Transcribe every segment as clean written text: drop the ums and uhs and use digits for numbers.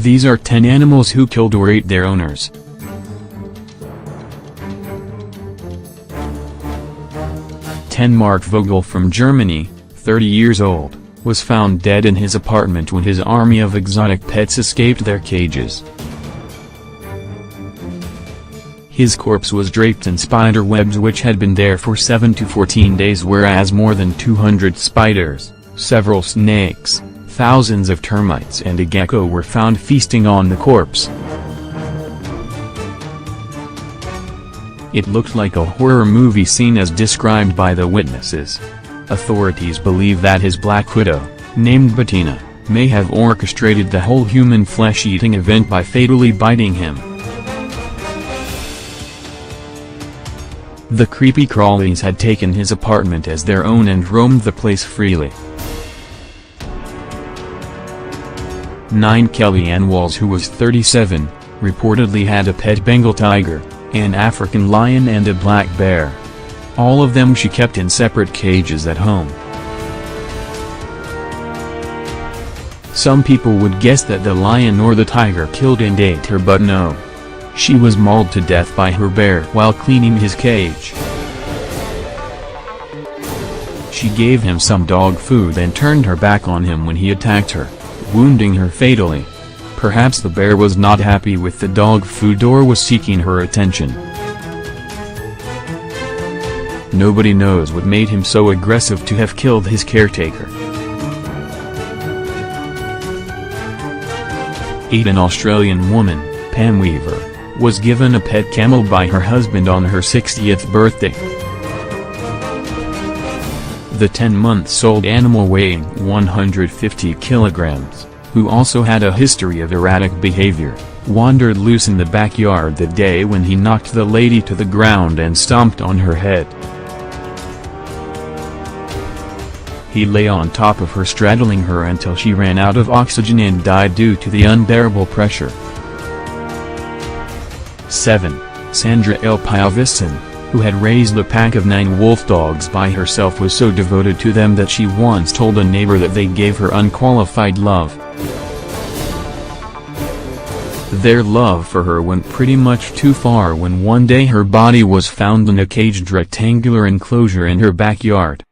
These are 10 animals who killed or ate their owners. 10 Mark Vogel from Germany, 30 years old, was found dead in his apartment when his army of exotic pets escaped their cages. His corpse was draped in spider webs which had been there for 7 to 14 days, whereas more than 200 spiders, several snakes, thousands of termites and a gecko were found feasting on the corpse. It looked like a horror movie scene as described by the witnesses. Authorities believe that his black widow, named Bettina, may have orchestrated the whole human flesh-eating event by fatally biting him. The creepy crawlies had taken his apartment as their own and roamed the place freely. 9 Kellyanne Walls, who was 37, reportedly had a pet Bengal tiger, an African lion and a black bear. All of them she kept in separate cages at home. Some people would guess that the lion or the tiger killed and ate her, but no. She was mauled to death by her bear while cleaning his cage. She gave him some dog food and turned her back on him when he attacked her, wounding her fatally. Perhaps the bear was not happy with the dog food or was seeking her attention. Nobody knows what made him so aggressive to have killed his caretaker. 8 An Australian woman, Pam Weaver, was given a pet camel by her husband on her 60th birthday. The 10-month-old animal, weighing 150 kilograms, who also had a history of erratic behavior, wandered loose in the backyard the day when he knocked the lady to the ground and stomped on her head. He lay on top of her, straddling her until she ran out of oxygen and died due to the unbearable pressure. 7. Sandra L. Piavison, who had raised a pack of 9 wolf dogs by herself, was so devoted to them that she once told a neighbor that they gave her unqualified love. Their love for her went pretty much too far when one day her body was found in a caged rectangular enclosure in her backyard.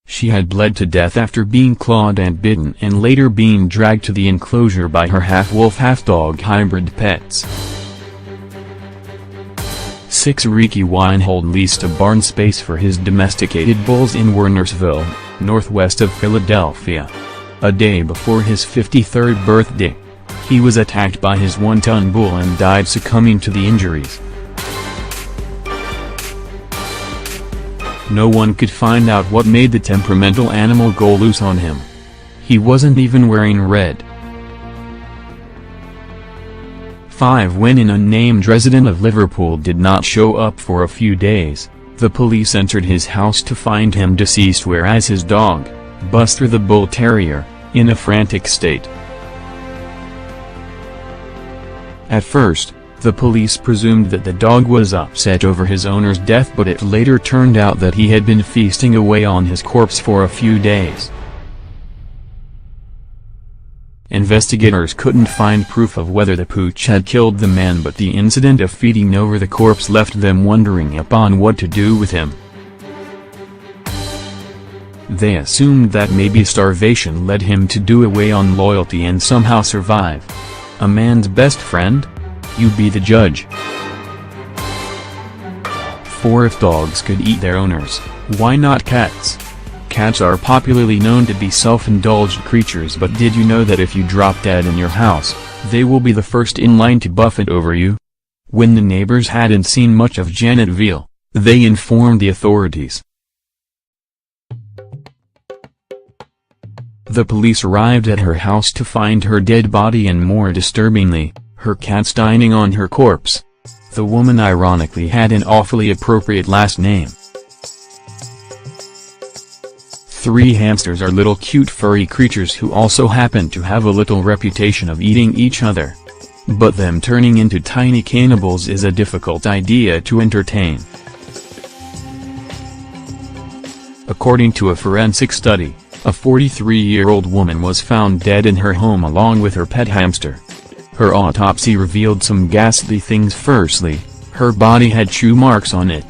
She had bled to death after being clawed and bitten and later being dragged to the enclosure by her half-wolf half-dog hybrid pets. 6 Ricky Weinhold leased a barn space for his domesticated bulls in Wernersville, northwest of Philadelphia. A day before his 53rd birthday, he was attacked by his 1-ton bull and died, succumbing to the injuries. No one could find out what made the temperamental animal go loose on him. He wasn't even wearing red. 5 When an unnamed resident of Liverpool did not show up for a few days, the police entered his house to find him deceased, whereas his dog, Buster the Bull Terrier, in a frantic state. At first, the police presumed that the dog was upset over his owner's death, but it later turned out that he had been feasting away on his corpse for a few days. Investigators couldn't find proof of whether the pooch had killed the man, but the incident of feeding over the corpse left them wondering upon what to do with him. They assumed that maybe starvation led him to do away on loyalty and somehow survive. A man's best friend? You be the judge. 4 If dogs could eat their owners, why not cats? Cats are popularly known to be self-indulged creatures, but did you know that if you drop dead in your house, they will be the first in line to buffet over you? When the neighbors hadn't seen much of Janet Veal, they informed the authorities. The police arrived at her house to find her dead body and, more disturbingly, her cats dining on her corpse. The woman ironically had an awfully appropriate last name. 3 Hamsters are little cute furry creatures who also happen to have a little reputation of eating each other. But them turning into tiny cannibals is a difficult idea to entertain. According to a forensic study, A 43-year-old woman was found dead in her home along with her pet hamster. Her autopsy revealed some ghastly things. Firstly, her body had chew marks on it.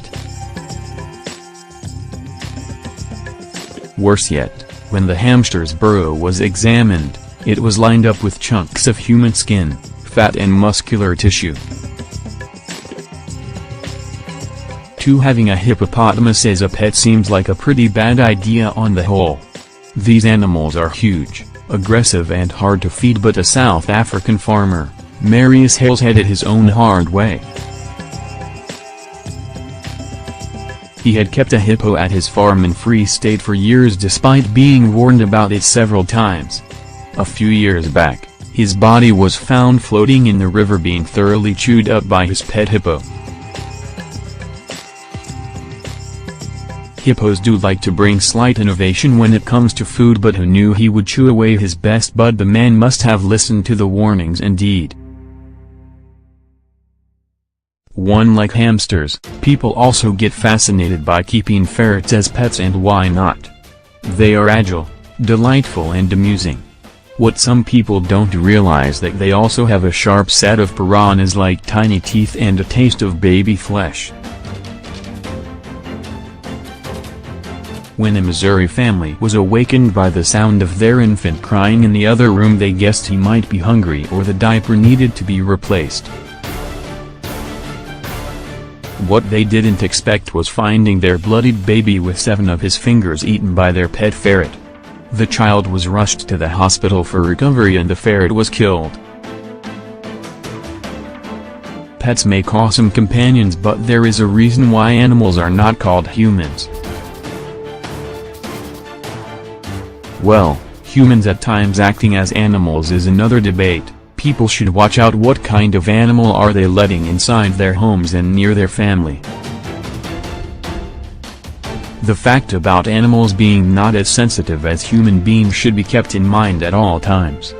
Worse yet, when the hamster's burrow was examined, it was lined up with chunks of human skin, fat and muscular tissue. 2. Having a hippopotamus as a pet seems like a pretty bad idea on the whole. These animals are huge, aggressive and hard to feed, but a South African farmer, Marius Hales, had it his own hard way. He had kept a hippo at his farm in Free State for years despite being warned about it several times. A few years back, his body was found floating in the river being thoroughly chewed up by his pet hippo. Hippos do like to bring slight innovation when it comes to food, but who knew he would chew away his best bud? The man must have listened to the warnings indeed. 1. Like hamsters, people also get fascinated by keeping ferrets as pets, and why not? They are agile, delightful and amusing. What some people don't realize that they also have a sharp set of piranhas like tiny teeth and a taste of baby flesh. When a Missouri family was awakened by the sound of their infant crying in the other room, they guessed he might be hungry or the diaper needed to be replaced. What they didn't expect was finding their bloodied baby with 7 of his fingers eaten by their pet ferret. The child was rushed to the hospital for recovery and the ferret was killed. Pets make awesome companions, but there is a reason why animals are not called humans. Well, humans at times acting as animals is another debate. People should watch out what kind of animal are they letting inside their homes and near their family. The fact about animals being not as sensitive as human beings should be kept in mind at all times.